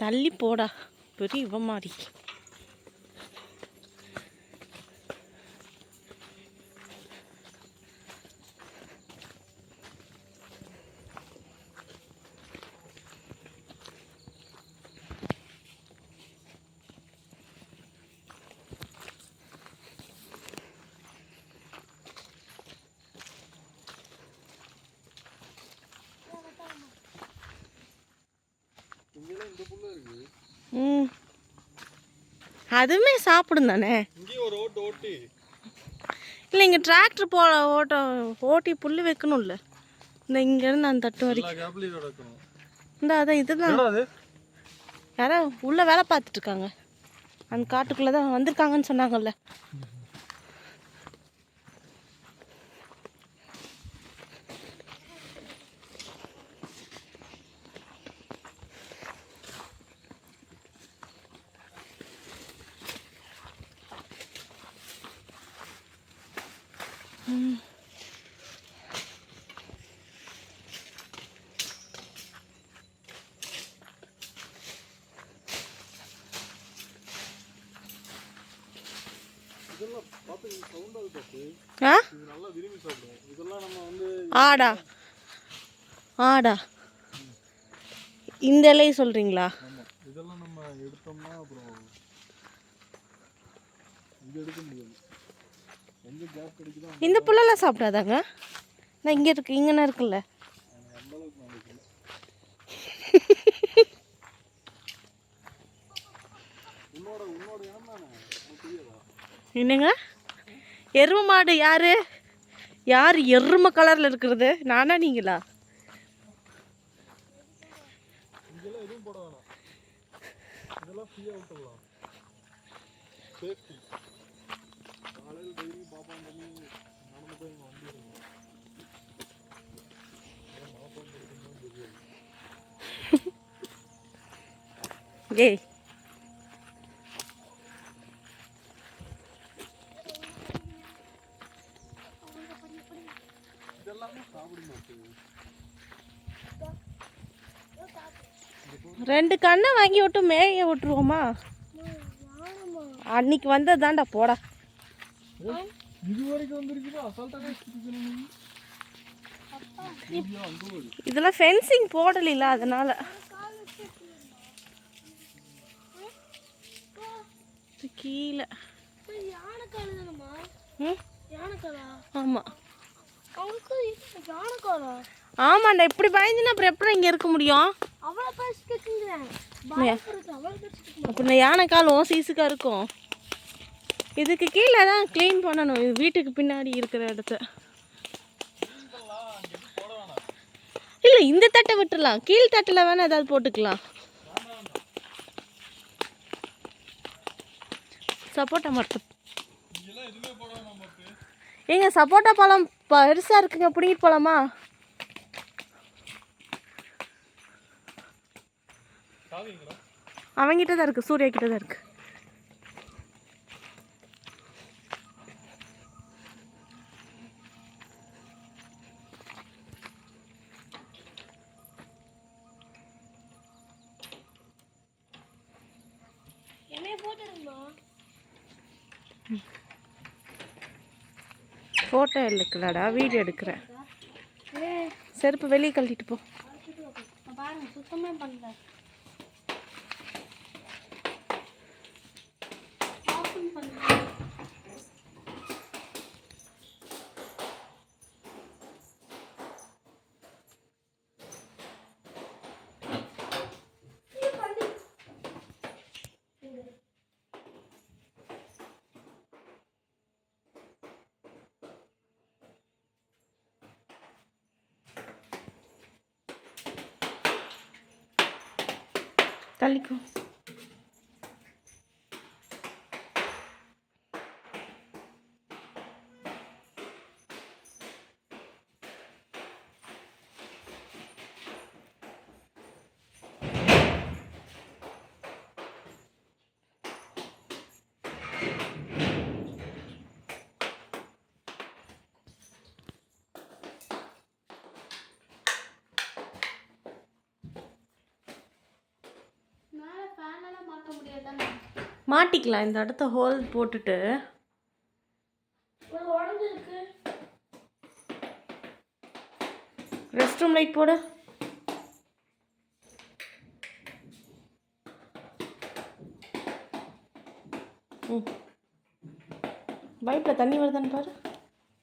தள்ளி போடா பெரிய இவ மாதிரி. அதுவுமே சாப்பிடும் தானே. இல்லை இங்கே டிராக்டர் ஓட்டி புல் வைக்கணும்ல. இந்த இங்கேருந்து அந்த தட்டு வரைக்கும் இந்த அதான் இதுதான் யாரோ உள்ளே வேலை பார்த்துட்ருக்காங்க. அந்த காட்டுக்குள்ளே தான் வந்திருக்காங்கன்னு சொன்னாங்கல்ல. ஆடா ஆடா இந்த இலையை சொல்றீங்களா? இதெல்லாம் நம்ம எடுத்தோம்னா அப்புறம் இங்க எடுக்க முடியாது. எங்க கேப் கிடைக்குதோ இந்த புல்லெல்லாம் சாப்பிடாதாங்க. நான் இங்க இருக்கு இங்கன இருக்குல்ல. என்னங்க எருமை மாடு யாரு யார் எருமை கலர்ல இருக்கிறது? நானா நீங்களா? ஏய் ரெண்டு கண்ணை வாங்கி விட்டு மேய விட்டுருவோமா? அன்னைக்கு வந்ததாண்டா போடா. இதெல்லாம் ஃபென்சிங் போடல அதனால. கீழே ஆமா ஆமாண்டா. இப்படி பயந்துன்னா அப்புறம் எப்படி இங்க இருக்க முடியும்? அப்படின்னா யானை காலம் சீசுக்கா இருக்கும். இதுக்கு கீழே தான் கிளீன் பண்ணணும். இது வீட்டுக்கு பின்னாடி இருக்கிற இடத்த. இல்லை இந்த தட்டை விட்டுடலாம். கீழ் தட்டில் வேணா ஏதாவது போட்டுக்கலாம். சப்போட்டா மரத்தை ஏங்க சப்போட்டா பழம் பெருசாக இருக்குங்க. பிடிக்கிட்டு போகலாமா? அவங்கிட்ட தான் இருக்கு. சூர்யா கிட்ட தான் இருக்கு. ஃபோட்டோ எடுக்கலடா, வீடியோ எடுக்கிறேன். செருப்பு வெளியே கழட்டிட்டு போ. சுத்தமே பண்ணல. தள்ளிக்கோ. மாட்டிக்கலாம் இந்த இடத்த ஹோல் போட்டுட்டு. ரெஸ்ட் ரூம் லைட் போடு. பைப்பில் தண்ணி வருதான்னு பாரு.